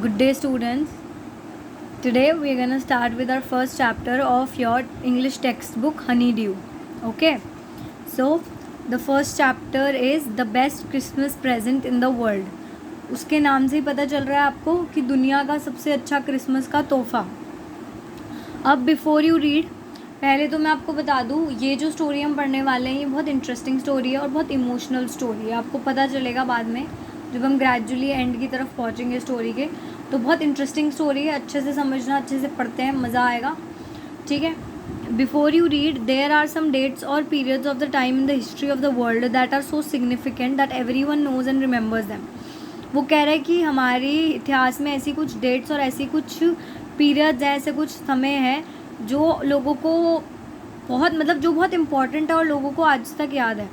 Good day, students. Today we are gonna start with our first chapter of your English textbook, Honeydew. Okay. So the first chapter is the best Christmas present in the world. उसके नाम से ही पता चल रहा है आपको कि दुनिया का सबसे अच्छा क्रिसमस का तोहफा. अब बिफोर यू रीड, पहले तो मैं आपको बता दूँ, ये जो स्टोरी हम पढ़ने वाले हैं ये बहुत इंटरेस्टिंग स्टोरी है और बहुत इमोशनल स्टोरी है. आपको पता चलेगा बाद में जब हम ग्रेजुअली एंड की तरफ पहुँचेंगे स्टोरी के. तो बहुत इंटरेस्टिंग स्टोरी है, अच्छे से समझना, अच्छे से पढ़ते हैं, मज़ा आएगा. ठीक है. Before you read, there are some dates और periods of the time in the history of the world that are so significant that every one knows and remembers them. वो कह रहे हैं कि हमारे इतिहास में ऐसी कुछ डेट्स और ऐसी कुछ पीरियड्स हैं, ऐसे कुछ समय है जो लोगों को जो बहुत इंपॉर्टेंट है और लोगों को आज तक याद है.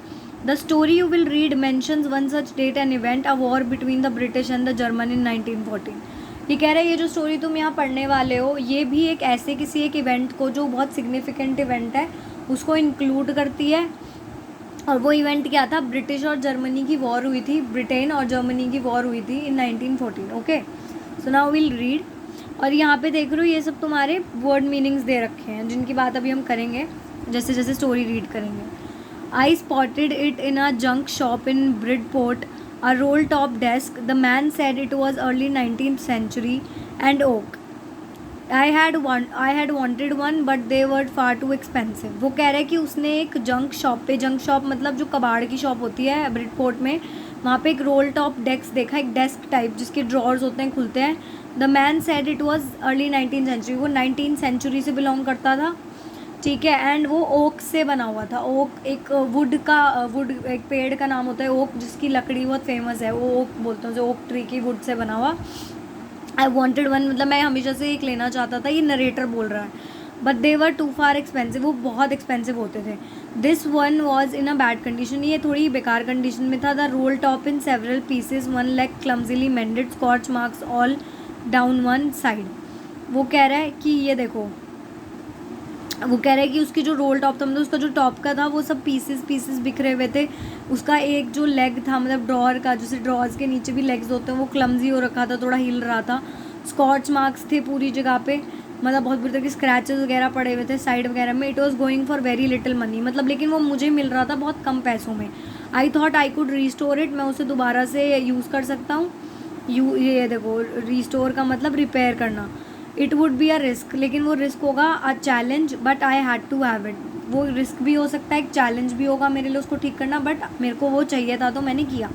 The story you will read mentions one such date and event, a war between the British and the German in 1914. ये कह रहे हैं ये जो स्टोरी तुम यहाँ पढ़ने वाले हो ये भी एक ऐसे किसी एक इवेंट को जो बहुत सिग्निफिकेंट इवेंट है उसको इंक्लूड करती है. और वो इवेंट क्या था? ब्रिटिश और जर्मनी की वॉर हुई थी, ब्रिटेन और जर्मनी की वॉर हुई थी इन 1914. Okay, so now will read. और यहाँ पे देख रहे हो ये सब तुम्हारे वर्ड मीनिंग्स दे रखे हैं जिनकी बात अभी हम करेंगे जैसे जैसे स्टोरी रीड करेंगे. आई spotted it in a junk shop in Bridport, a roll top desk. The man said it was early 19th century and oak. I had wanted one but they were far too expensive. वो कह रहा है कि उसने एक junk shop मतलब जो कबाड़ की शॉप होती है ब्रिडपोर्ट में, वहाँ पे एक रोल टॉप डेस्क देखा, एक डेस्क टाइप जिसके ड्रॉर्स होते हैं, खुलते हैं. The man said it was early 19th century. वो 19th century से बिलोंग करता था. ठीक है. एंड वो ओक से बना हुआ था. ओक एक वुड एक पेड़ का नाम होता है ओक, जिसकी लकड़ी बहुत फेमस है. वो ओक बोलते हैं, जो ओक ट्री की वुड से बना हुआ. आई वॉन्टेड वन, मतलब मैं हमेशा से एक लेना चाहता था. ये नरेटर बोल रहा है. But they were too far expensive. वो बहुत एक्सपेंसिव होते थे. This one was in a bad condition. ये थोड़ी बेकार कंडीशन में था. The roll top in several pieces, one leg clumsily mended, scorch marks all down one side. वो कह रहा है कि ये देखो, वो कह रहा है कि उसकी जो रोल टॉप था, मतलब उसका जो टॉप का था, वो सब पीसेस बिखरे हुए थे. उसका एक जो लेग था, मतलब ड्रॉर का, जैसे ड्रॉर्स के नीचे भी लेग्स होते हैं, वो क्लमजी हो रखा था, थोड़ा हिल रहा था. स्कॉच मार्क्स थे पूरी जगह पे, मतलब बहुत बुरी तरह के स्क्रैचेस वगैरह पड़े हुए थे साइड वगैरह में. It was going for very little money, मतलब लेकिन वो मुझे मिल रहा था बहुत कम पैसों में. I thought I could restore it. मैं उसे दोबारा से यूज़ कर सकता हूँ. ये देखो, रीस्टोर का मतलब रिपेयर करना. It would be a risk, लेकिन वो रिस्क होगा. A challenge but I had to have it. वो रिस्क भी हो सकता है, एक चैलेंज भी होगा मेरे लिए उसको ठीक करना, बट मेरे को वो चाहिए था तो मैंने किया.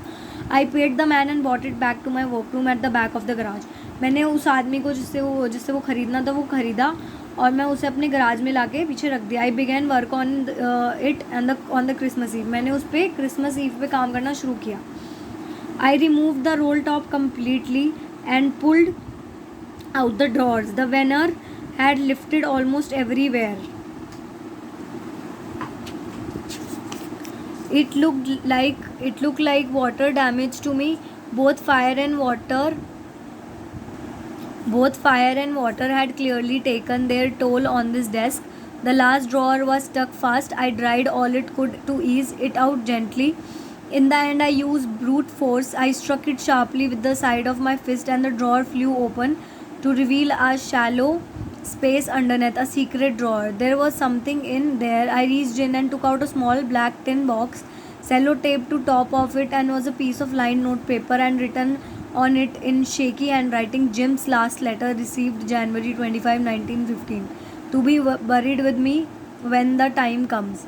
I paid the man and bought it back to my work room at the back of the garage. मैंने उस आदमी को जिससे वो ख़रीदना था वो ख़रीदा और मैं उसे अपने गराज में ला के पीछे रख दिया. I began work on it and on the Christmas Eve. मैंने उस पर क्रिसमस ईव पे काम करना शुरू किया. I remove the roll top completely and pulled out the drawers. The veneer had lifted almost everywhere. It looked like water damage to me. Both fire and water had clearly taken their toll on this desk. The last drawer was stuck fast. I tried all it could to ease it out gently. In the end, I used brute force. I struck it sharply with the side of my fist and the drawer flew open to reveal a shallow space underneath, a secret drawer. There was something in there. I reached in and took out a small black tin box, sellotaped to top of it, and was a piece of lined note paper and written on it in shaky handwriting, Jim's last letter received January 25, 1915. To be buried with me when the time comes.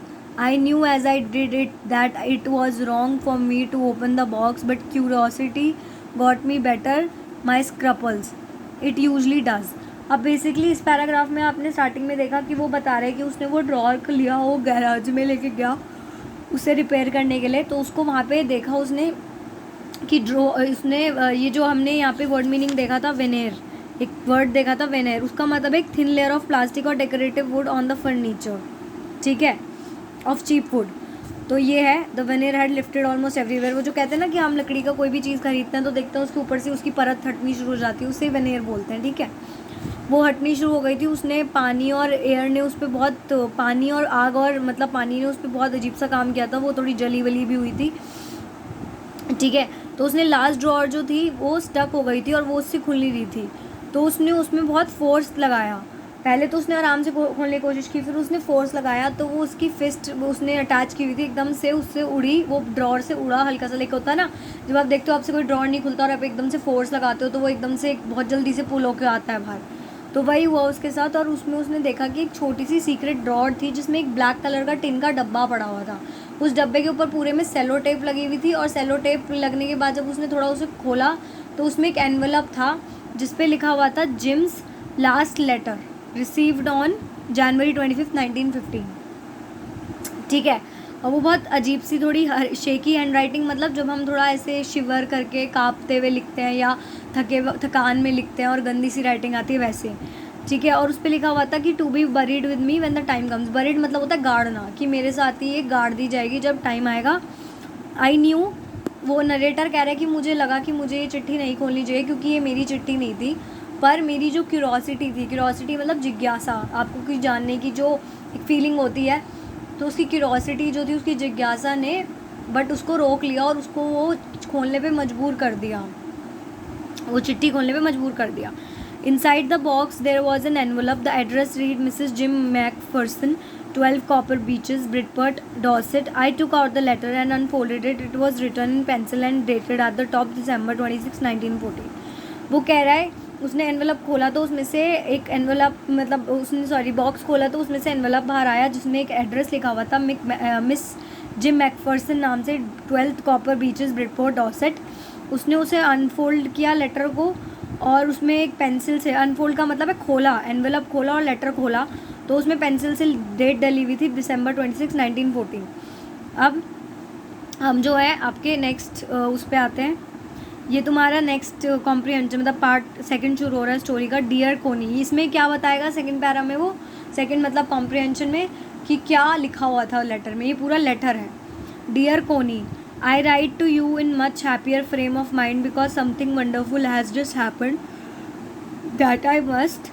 I knew as I did it that it was wrong for me to open the box, but curiosity got me better my scruples. It usually does. अब basically इस paragraph में आपने starting में देखा कि वो बता रहे हैं कि उसने वो ड्रॉर लिया, वो गैराज में लेके गया उसे रिपेयर करने के लिए. तो उसको वहाँ पे देखा उसने कि उसने ये जो हमने यहाँ पे वर्ड मीनिंग देखा था वेनेर, एक वर्ड देखा था वेनेर, उसका मतलब एक थिन लेयर ऑफ प्लास्टिक और decorative wood on the furniture. ठीक है, ऑफ चीप वुड. तो ये है the veneer had lifted almost everywhere. वो जो कहते हैं ना कि हम लकड़ी का कोई भी चीज़ खरीदते हैं तो देखते हैं उसके ऊपर से उसकी परत हटनी शुरू हो जाती है, उसे वेनेर बोलते हैं. ठीक है, वो हटनी शुरू हो गई थी. उसने पानी और एयर ने उस पर बहुत, पानी और आग और मतलब पानी ने उस पर बहुत अजीब सा काम किया था. वो थोड़ी जली वली भी हुई थी. ठीक है, तो उसने लास्ट ड्रॉअर जो थी वो स्टक हो गई थी और वो उससे खुल नहीं रही थी, तो उसने उसमें बहुत फोर्स लगाया। पहले तो उसने आराम से खोलने की कोशिश की, फिर उसने फोर्स लगाया तो वो उसकी फिस्ट उसने अटैच की हुई थी, एकदम से उससे उड़ी, वो ड्रॉअर से उड़ा हल्का सा। लेके होता है ना जब आप देखते हो आपसे कोई ड्रॉअर नहीं खुलता और आप एकदम से फोर्स लगाते हो तो वो एकदम से बहुत जल्दी से पुल होकर आता है बाहर, तो वही हुआ उसके साथ। और उसमें उसने देखा कि एक छोटी सी सीक्रेट ड्रॉअर थी जिसमें एक ब्लैक कलर का टिन का डब्बा पड़ा हुआ था। उस डब्बे के ऊपर पूरे में सेलो टेप लगी हुई थी, और सेलो टेप लगने के बाद जब उसने थोड़ा उसे खोला तो उसमें एक एनवलप था जिस पे लिखा हुआ था Jim's last letter received on January 25, 1915। ठीक है, और वो बहुत अजीब सी थोड़ी शेकी हैंड राइटिंग, मतलब जब हम थोड़ा ऐसे शिवर करके काँपते हुए लिखते हैं या थकान में लिखते हैं और गंदी सी राइटिंग आती है वैसे। ठीक है, और उस पर लिखा हुआ था कि to be buried with me when the time comes. Buried मतलब होता है गाड़ना, कि मेरे साथ ही ये गाड़ दी जाएगी जब टाइम आएगा। आई न्यू, वो नरेटर कह रहा है कि मुझे लगा कि मुझे ये चिट्ठी नहीं खोलनी चाहिए क्योंकि ये मेरी चिट्ठी नहीं थी, पर मेरी जो क्यूरोसिटी थी, क्यूरोसिटी मतलब जिज्ञासा, आपको कुछ जानने की जो एक फीलिंग होती है, तो उसकी क्यूरोसिटी जो थी, उसकी जिज्ञासा ने बट उसको रोक लिया और उसको वो खोलने पे मजबूर कर दिया, वो चिट्ठी खोलने पे मजबूर कर दिया। Inside the box there was an envelope. The address read Mrs. Jim MacPherson, 12 Copper Beaches, Bridport, Dorset. I took out the letter and unfolded it. It was written in pencil and dated at the top December 26, 1914. वो कह रहा है उसने envelope खोला तो उसमें से एक एनवेलप मतलब उसने बॉक्स खोला तो उसमें से एनवेलप बाहर आया जिसमें एक एड्रेस लिखा हुआ था मिस जिम मैकफर्सन नाम से, 12 कॉपर बीचेस, ब्रिडपोर्ट, डॉसेट। उसने उसे अनफोल्ड किया लेटर को, और उसमें एक पेंसिल से, अनफोल्ड का मतलब है खोला, एनवेलप खोला और लेटर खोला, तो उसमें पेंसिल से डेट डली हुई थी दिसंबर 26, 1914। अब हम जो है आपके नेक्स्ट उस पर आते हैं। ये तुम्हारा नेक्स्ट कॉम्प्रिहेंशन मतलब पार्ट सेकंड शुरू हो रहा है स्टोरी का, डियर कोनी। इसमें क्या बताएगा सेकंड पैरा में, वो सेकंड मतलब कॉम्प्रिहेंशन में कि क्या लिखा हुआ था लेटर में। ये पूरा लेटर है। डियर कोनी, I write to you in much happier frame of mind because something wonderful has just happened that I must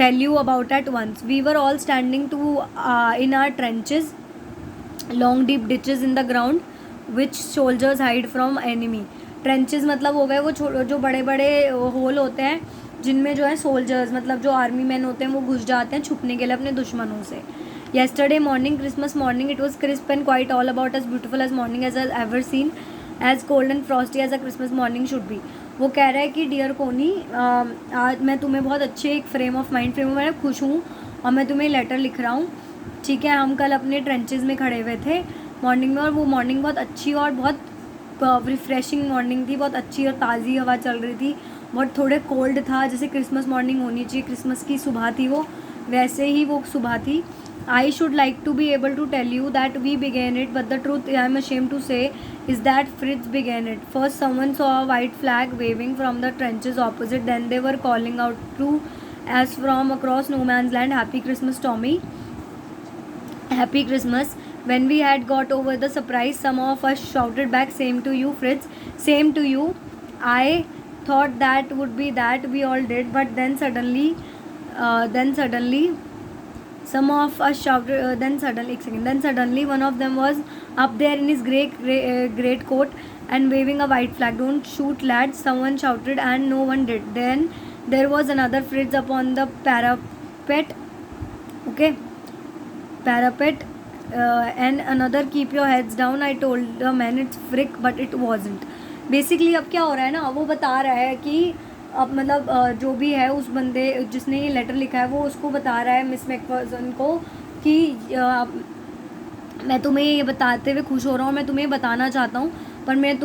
tell you about at once. We were all standing in our trenches, long deep ditches in the ground which soldiers hide from enemy. Trenches मतलब हो गए वो जो बड़े बड़े whole होते हैं जिनमें जो है सोल्जर्स मतलब जो आर्मी मैन होते हैं वो घुस जाते हैं छुपने के लिए अपने दुश्मनों से। Yesterday morning, Christmas morning, it was crisp and quite all about as beautiful as morning as I've ever seen, as cold and frosty as a Christmas morning should be. वो कह रहा है कि डियर कोनी, आज मैं तुम्हें बहुत अच्छे एक फ्रेम ऑफ माइंड में खुश हूँ और मैं तुम्हें लेटर लिख रहा हूँ। ठीक है, हम कल अपने ट्रेंचेस में खड़े हुए थे मॉर्निंग में, और वो मॉर्निंग बहुत अच्छी और बहुत रिफ्रेशिंग मॉर्निंग थी, बहुत अच्छी और ताज़ी हवा चल रही थी, बहुत थोड़े कोल्ड था, जैसे क्रिसमस मॉर्निंग होनी चाहिए, क्रिसमस की सुबह थी वो, वैसे ही वो सुबह थी। I should like to be able to tell you that we began it, but the truth I am ashamed to say is that Fritz began it. First, someone saw a white flag waving from the trenches opposite. Then they were calling out to as from across no man's land, "Happy Christmas, Tommy! Happy Christmas!" When we had got over the surprise, some of us shouted back, "Same to you, Fritz! Same to you!" I thought that would be that. We all did, but then suddenly. Some of us shouted. Then suddenly, one of them was up there in his great coat and waving a white flag. "Don't shoot, lads!" Someone shouted, and no one did. Then there was another Fritz upon the parapet. Okay, parapet, and another, "Keep your heads down." I told the man it's Frick, but it wasn't. Basically, अब क्या हो रहा है ना, वो बता रहा है कि अब मतलब जो भी है उस बंदे जिसने ये लेटर लिखा है वो उसको बता रहा है मिस मैकफर्सन को कि मैं तुम्हें ये बताते हुए खुश हो रहा हूँ, मैं तुम्हें बताना चाहता हूँ, पर मैं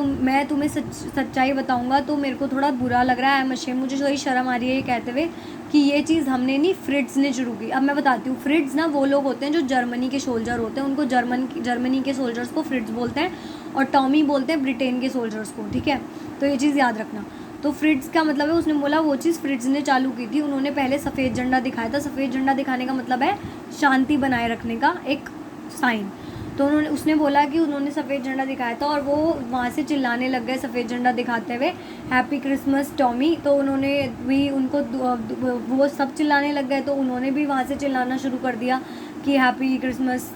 तुम्हें सच्चाई बताऊँगा तो मेरे को थोड़ा बुरा लग रहा है, मशे मुझे थोड़ी शर्म आ रही है ये कहते हुए कि ये चीज़ हमने नहीं, फ्रिट्ज़ ने शुरू की। अब मैं बताती हूँ, फ्रिट्ज़ ना वो लोग होते हैं जो जर्मनी के सोल्जर होते हैं, उनको जर्मनी के सोल्जर्स को फ्रिट्ज़ बोलते हैं, और टॉमी बोलते हैं ब्रिटेन के सोल्जर्स को। ठीक है, तो ये चीज़ याद रखना। तो फ्रिट्ज़ का मतलब है, उसने बोला वो चीज़ फ्रिट्ज़ ने चालू की थी। उन्होंने पहले सफ़ेद झंडा दिखाया था। सफ़ेद झंडा दिखाने का मतलब है शांति बनाए रखने का एक साइन। तो उसने बोला कि उन्होंने सफ़ेद झंडा दिखाया था और वो वहाँ से चिल्लाने लग गए सफ़ेद झंडा दिखाते हुए, "हैप्पी क्रिसमस टॉमी!" तो उन्होंने भी उनको वो सब चिल्लाने लग गए, तो उन्होंने भी वहाँ से चिल्लाना शुरू कर दिया कि हैप्पी क्रिसमस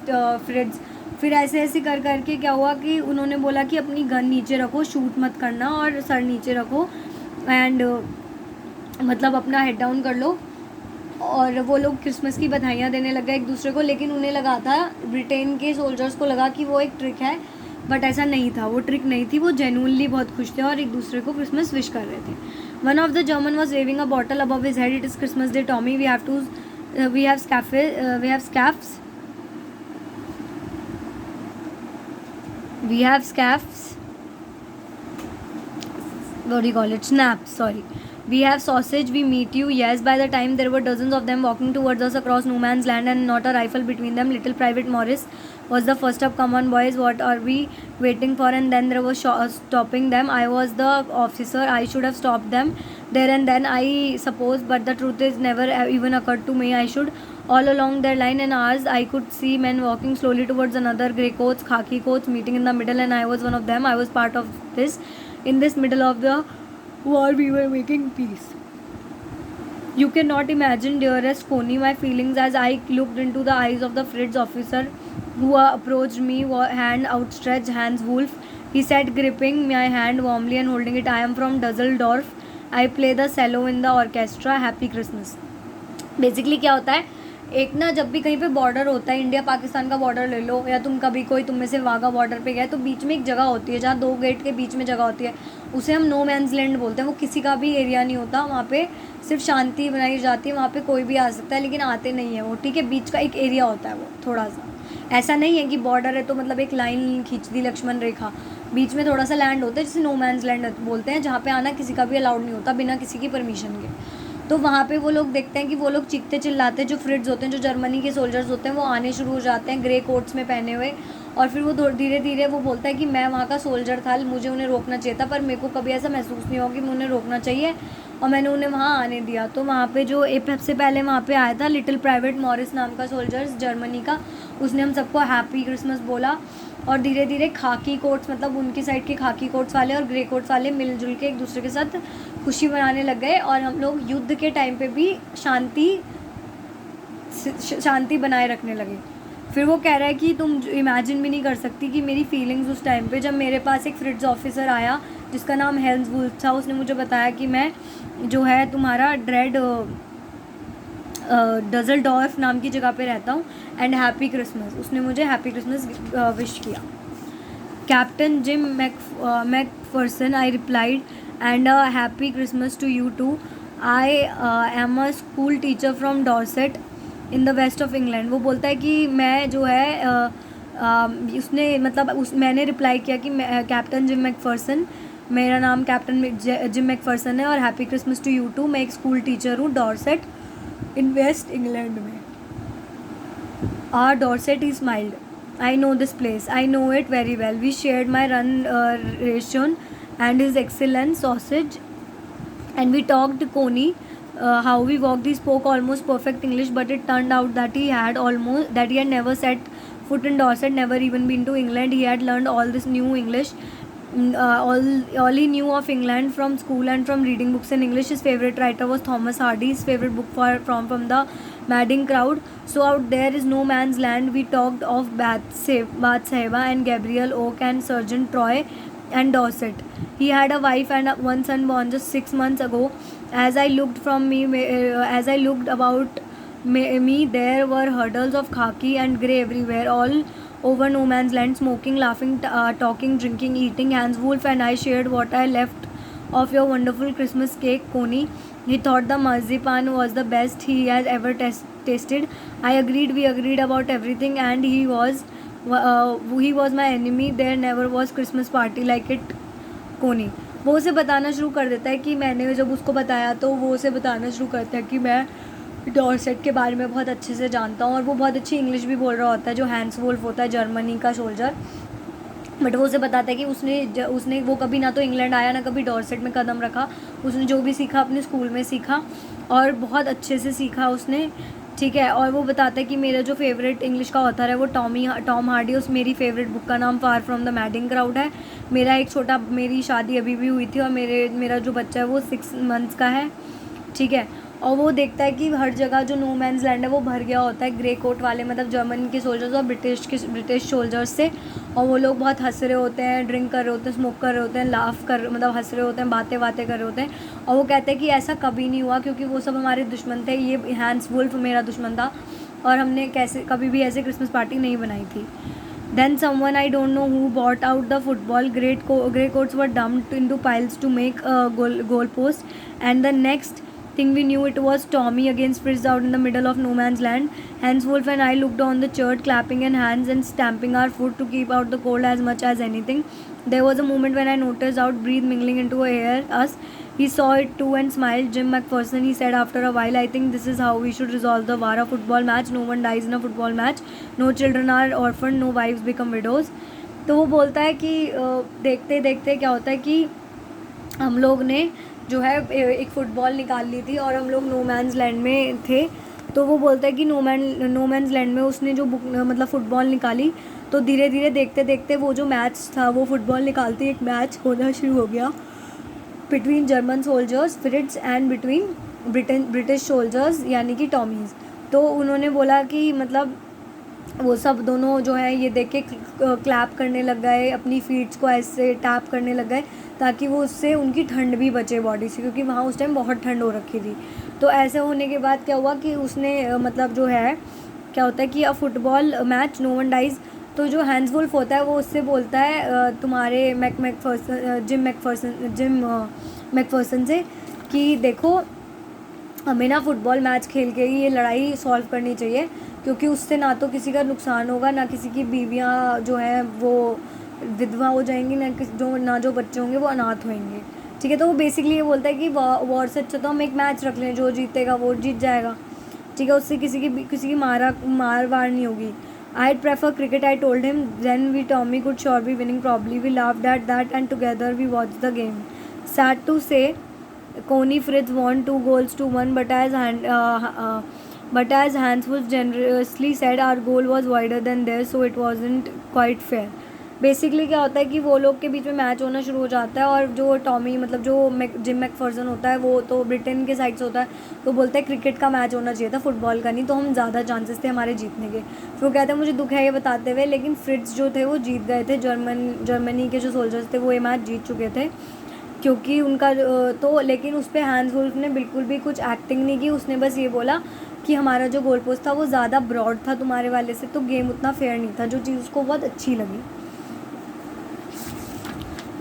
फ्रिट्ज़। फिर ऐसे ऐसे कर करके क्या हुआ कि उन्होंने बोला कि अपनी गन नीचे रखो, शूट मत करना और सर नीचे रखो एंड मतलब अपना हेड डाउन कर लो। और वो लोग क्रिसमस की बधाइयाँ देने लग गए एक दूसरे को, लेकिन उन्हें लगा था, ब्रिटेन के सोल्जर्स को लगा कि वो एक ट्रिक है, बट ऐसा नहीं था, वो ट्रिक नहीं थी, वो जेन्युइनली बहुत खुश थे और एक दूसरे को क्रिसमस विश कर रहे थे। One of the German was waving a bottle above his head, it is Christmas day Tommy, we have scaffs, what do you call it, snaps, sorry. We have sausage, we meet you. Yes, by the time there were dozens of them walking towards us across no man's land and not a rifle between them. Little Private Morris was the first up. Come on, boys, what are we waiting for? And then there was stopping them. I was the officer. I should have stopped them there and then, I suppose, but the truth is, never even occurred to me I should. All along their line and ours, I could see men walking slowly towards another, grey coats, khaki coats, meeting in the middle, and I was one of them. I was part of this. In this middle of the war, we were making peace. You cannot imagine, dearest Connie, my feelings as I looked into the eyes of the Fritz officer who approached me, hand outstretched, Hans Wolf. He said, gripping my hand warmly and holding it, I am from Dusseldorf. I play the cello in the orchestra. Happy Christmas. Basically क्या होता है, एक ना जब भी कहीं पे border होता है, इंडिया पाकिस्तान का बॉर्डर ले लो, या तुम कभी तुम में से वाघा बॉर्डर पे गए, तो बीच में एक जगह होती है जहाँ 2 गेट के बीच में जगह होती है, उसे हम नो मैंस लैंड बोलते हैं। वो किसी का भी एरिया नहीं होता, वहाँ पे सिर्फ शांति बनाई जाती है, वहाँ पे कोई भी आ सकता है लेकिन आते नहीं है वो, ठीक है। बीच का एक एरिया होता है वो, थोड़ा सा ऐसा नहीं है कि बॉर्डर है तो मतलब एक लाइन खींच दी लक्ष्मण रेखा, बीच में थोड़ा सा लैंड होता है जिसे नो मैंस लैंड बोलते हैं, जहाँ पे आना किसी का भी अलाउड नहीं होता बिना किसी की परमिशन के। तो वहाँ पे वो लोग देखते हैं कि वो लोग चीखते चिल्लाते हैं, जो फ्रिट्स होते हैं, जो जर्मनी के सोल्जर्स होते हैं, वो आने शुरू हो जाते हैं ग्रे कोट्स में पहने हुए, और फिर वो धीरे धीरे वो बोलता है कि मैं वहाँ का सोल्जर था, मुझे उन्हें रोकना चाहिए था, पर मेरे को कभी ऐसा महसूस नहीं हुआ कि मैं उन्हें रोकना चाहिए, और मैंने उन्हें वहाँ आने दिया। तो वहाँ पे जो सबसे पहले वहाँ पे आया था लिटिल प्राइवेट मॉरिस नाम का सोल्जर्स जर्मनी का, उसने हम सबको हैप्पी क्रिसमस बोला, और धीरे धीरे खाकी कोट्स, मतलब उनकी साइड के खाकी कोट्स वाले और ग्रे कोट्स वाले मिलजुल के एक दूसरे के साथ खुशी मनाने लग गए, और हम लोग युद्ध के टाइम पे भी शांति बनाए रखने लगे। फिर वो कह रहा है कि तुम इमेजिन भी नहीं कर सकती कि मेरी फीलिंग्स उस टाइम पे, जब मेरे पास एक फ्रिट्ज ऑफिसर आया जिसका नाम हेल्स वुल्फ था, उसने मुझे बताया कि मैं जो है तुम्हारा ड्रेड डज़ल्डॉर्फ नाम की जगह पे रहता हूँ, एंड हैप्पी क्रिसमस, उसने मुझे हैप्पी क्रिसमस विश किया। Captain Jim McPherson, I replied, and happy Christmas to you too. I am a school teacher from Dorset in the west of England. वो बोलता है कि मैं जो है उसने मतलब मैंने रिप्लाई किया कि कैप्टन जिम मैकफर्सन, मेरा नाम कैप्टन जिम मैकफर्सन है, और happy Christmas to you too. मैं एक स्कूल टीचर हूँ डॉर्सेट इन वेस्ट इंग्लैंड में। Dorset he smiled, I know this place. I know it very well. We shared my run ration and his excellent sausage, and we talked Coney, how we walked. He spoke almost perfect English, but it turned out that he had never set foot in Dorset, never even been to England. He had learned all this new English, all he knew of England from school and from reading books in English. His favorite writer was Thomas Hardy. His favorite book from the Madding Crowd. So out there is no man's land. We talked of Bathsheba and Gabriel Oak and Sergeant Troy and Dorset. He had a wife and one son born just 6 months ago. As I looked about me, there were hurdles of khaki and grey everywhere, all over no man's land, smoking, laughing, talking, drinking, eating. Hans Wolf and I shared what I left of your wonderful Christmas cake, Coney. He thought the marzipan was the best he has ever tasted. I agreed. We agreed about everything, and he was my enemy. There never was Christmas party like it, Coney. वो उसे बताना शुरू कर देता है कि मैंने जब उसको बताया तो वो उसे बताना शुरू करता है कि मैं डॉर्सेट के बारे में बहुत अच्छे से जानता हूँ, और वो बहुत अच्छी इंग्लिश भी बोल रहा होता है, जो हैंस वुल्फ होता है जर्मनी का सोल्जर। बट वो उसे बताता है कि उसने वो कभी ना तो इंग्लैंड आया ना कभी डॉर्सेट में कदम रखा, उसने जो भी सीखा अपने स्कूल में सीखा और बहुत अच्छे से सीखा उसने, ठीक है। और वो बताता है कि मेरा जो फेवरेट इंग्लिश का ऑथर है वो टॉम हार्डी, उस मेरी फेवरेट बुक का नाम far from the madding crowd है। मेरी शादी अभी भी हुई थी और मेरा जो बच्चा है वो 6 मंथ्स का है, ठीक है। और वो देखता है कि हर जगह जो नो मैन्स लैंड है वो भर गया होता है ग्रे कोट वाले, मतलब जर्मन के सोल्जर्स और ब्रिटिश सोल्जर्स से। और वो लोग बहुत हंस रहे होते हैं, ड्रिंक कर रहे होते हैं, स्मोक कर रहे होते हैं, लाफ कर मतलब हंस रहे होते हैं, बातें कर रहे होते हैं। और वो कहते हैं कि ऐसा कभी नहीं हुआ क्योंकि वो सब हमारे दुश्मन थे, ये हैंस वुल्फ मेरा दुश्मन था और हमने कैसे कभी भी ऐसे क्रिसमस पार्टी नहीं बनाई थी। Then someone I don't know who bought out the football. Grey coats were dumped into piles to make a goalpost. And the next thing we knew, it was Tommy against Fritz out in the middle of no man's land. Hans Wolf and I looked on the church, clapping in hands and stamping our foot to keep out the cold as much as anything. There was a moment when I noticed out breath mingling into us. He saw it too and smiled. Jim McPherson, he said after a while, I think this is how we should resolve the war. A football match, no one dies in a football match. No children are orphaned, no wives become widows. तो वो बोलता है कि देखते देखते क्या होता है कि हम लोग ने जो है एक फ़ुटबॉल निकाल ली थी और हम लोग नो मैन्स लैंड में थे। तो वो बोलता है कि नो मैन्स लैंड में उसने जो मतलब फ़ुटबॉल निकाली, तो धीरे धीरे देखते देखते वो जो मैच था वो फ़ुटबॉल निकालते एक मैच होना शुरू हो गया between German soldiers Fritz and between British soldiers यानी कि टॉमीज़। तो उन्होंने बोला कि मतलब वो सब दोनों जो है ये देख के क्लैप करने लग गए, अपनी फीट्स को ऐसे टैप करने लग गए ताकि वो उससे उनकी ठंड भी बचे बॉडी से, क्योंकि वहाँ उस टाइम बहुत ठंड हो रखी थी। तो ऐसे होने के बाद क्या हुआ कि उसने मतलब जो है क्या होता है कि a football match no one dies. तो जो हैंस वुल्फ होता है वो उससे बोलता है तुम्हारे जिम मैकफर्सन से कि देखो हमें ना फुटबॉल मैच खेल के ही ये लड़ाई सॉल्व करनी चाहिए, क्योंकि उससे ना तो किसी का नुकसान होगा, ना किसी की बीवियां जो हैं वो विधवा हो जाएंगी, ना जो बच्चे होंगे वो अनाथ होंगे। ठीक है, तो वो बेसिकली ये बोलता है कि वॉर से अच्छा तो हम एक मैच रख लें, जो जीतेगा वो जीत जाएगा। ठीक है, उससे किसी की मार वार नहीं होगी। I'd prefer cricket, I told him. Then Tommy could sure be winning probably. We laughed at that and together we watched the game. Sad to say, Coney Fritz won 2-1, but as Hans was generously said, our goal was wider than theirs, so it wasn't quite fair. Basically क्या होता है कि वो लोग के बीच में match होना शुरू हो जाता है और जो टॉमी मतलब जो जिम मैकफर्सन होता है वो तो ब्रिटेन के साइड से होता है, तो बोलता है क्रिकेट का मैच होना चाहिए था, फुटबॉल का नहीं, तो हम ज़्यादा चांसेस थे हमारे जीतने के। फिर वो कहते हैं मुझे दुख है ये बताते हुए, लेकिन फ्रिट्ज जो थे वो जीत गए थे, जर्मनी के जो सोल्जर्स थे वो ये मैच जीत चुके थे, क्योंकि उनका तो लेकिन उस पर हैंस वुल्फ ने बिल्कुल भी कुछ एक्टिंग नहीं की। उसने बस ये बोला कि हमारा जो गोल पोस्ट था वो ज़्यादा ब्रॉड था तुम्हारे वाले से, तो गेम उतना फेयर नहीं था, जो चीज़ उसको बहुत अच्छी लगी।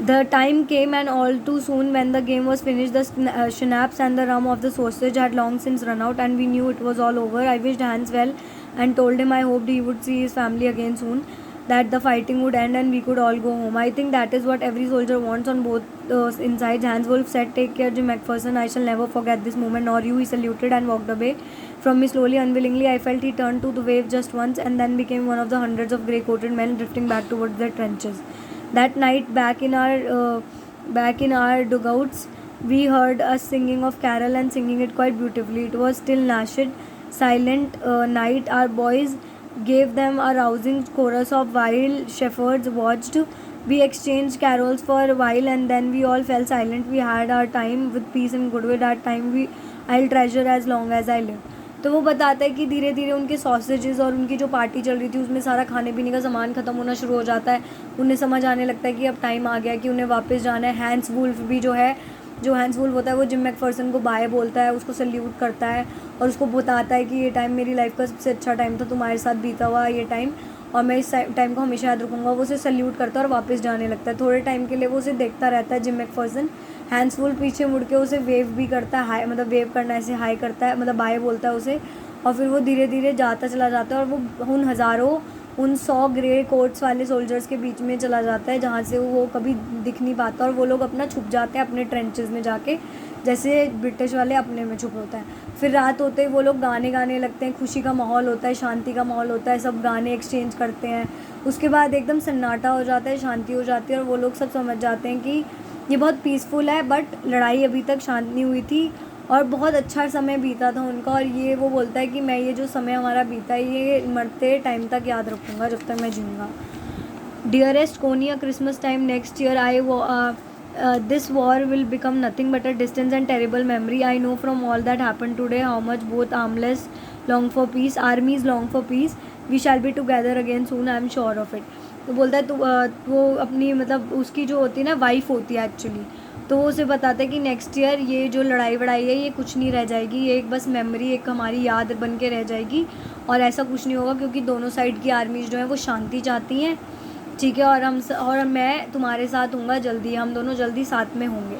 The time came and all too soon when the game was finished, the schnapps and the rum of the sausage had long since run out and we knew it was all over. I wished Hans well and told him I hoped he would see his family again soon, that the fighting would end and we could all go home. I think that is what every soldier wants on both insides. Hans Wolf said, take care Jim McPherson, I shall never forget this moment, nor you. He saluted and walked away from me slowly, unwillingly. I felt he turned to the wave just once and then became one of the hundreds of grey-coated men drifting back towards their trenches. That night, back in our dugouts, we heard us singing of carol and singing it quite beautifully. It was still nashed, silent night. Our boys gave them a rousing chorus of while shepherds watched. We exchanged carols for a while and then we all fell silent. We had our time with peace and goodwill. That time I'll treasure as long as I live. तो वो बताता है कि धीरे धीरे उनके sausages और उनकी जो पार्टी चल रही थी उसमें सारा खाने पीने का सामान ख़त्म होना शुरू हो जाता है। उन्हें समझ आने लगता है कि अब टाइम आ गया कि उन्हें वापस जाना है। हैंस वुल्फ भी जो हैंस वुल्फ होता है वो जिम मैकफर्सन को बाय बोलता है, उसको सल्यूट करता है और उसको बताता है कि ये टाइम मेरी लाइफ का सबसे अच्छा टाइम था, तुम्हारे साथ बीता हुआ ये टाइम, और मैं इस टाइम को हमेशा याद रखूँगा। वो उसे सल्यूट करता है और वापस जाने लगता है। थोड़े टाइम के लिए वो उसे देखता रहता है जिम मैकफर्सन। हैंस वुल्फ पीछे मुड़ के उसे वेव भी करता है, हाई मतलब वेव करना ऐसे हाई करता है, मतलब बाय बोलता है उसे, और फिर वो धीरे धीरे चला जाता है और वो उन 100 ग्रे कोट्स वाले सोल्जर्स के बीच में चला जाता है जहाँ से वो कभी दिख नहीं पाता, और वो लोग अपना छुप जाते हैं अपने ट्रेंचेस में जाके, जैसे ब्रिटिश वाले अपने में छुप होता है। फिर रात होते ही वो लोग गाने गाने लगते हैं, खुशी का माहौल होता है, शांति का माहौल होता है, सब गाने एक्सचेंज करते हैं। उसके बाद एकदम सन्नाटा हो जाता है, शांति हो जाती है और वो लोग सब समझ जाते हैं कि ये बहुत पीसफुल है, बट लड़ाई अभी तक शांत नहीं हुई थी और बहुत अच्छा समय बीता था उनका। और ये वो बोलता है कि मैं ये जो समय हमारा बीता है ये मरते टाइम तक याद रखूँगा जब तक मैं जीऊँगा। Dearest Coney, a Christmas time next year this war will become nothing but a distant and terrible memory. I know from all that happened today how much both armless long for peace, armies long for peace. We shall be together again soon, I am sure of it. तो बोलता है तो वो अपनी मतलब उसकी जो होती है ना वाइफ होती है एक्चुअली, तो वो उसे बताता है कि नेक्स्ट ईयर ये जो लड़ाई वड़ाई है ये कुछ नहीं रह जाएगी, ये एक बस मेमोरी, एक हमारी याद बन के रह जाएगी और ऐसा कुछ नहीं होगा क्योंकि दोनों साइड की आर्मीज जो है वो शांति चाहती हैं, ठीक है। और मैं तुम्हारे साथ हूँगा जल्दी, हम दोनों जल्दी साथ में होंगे।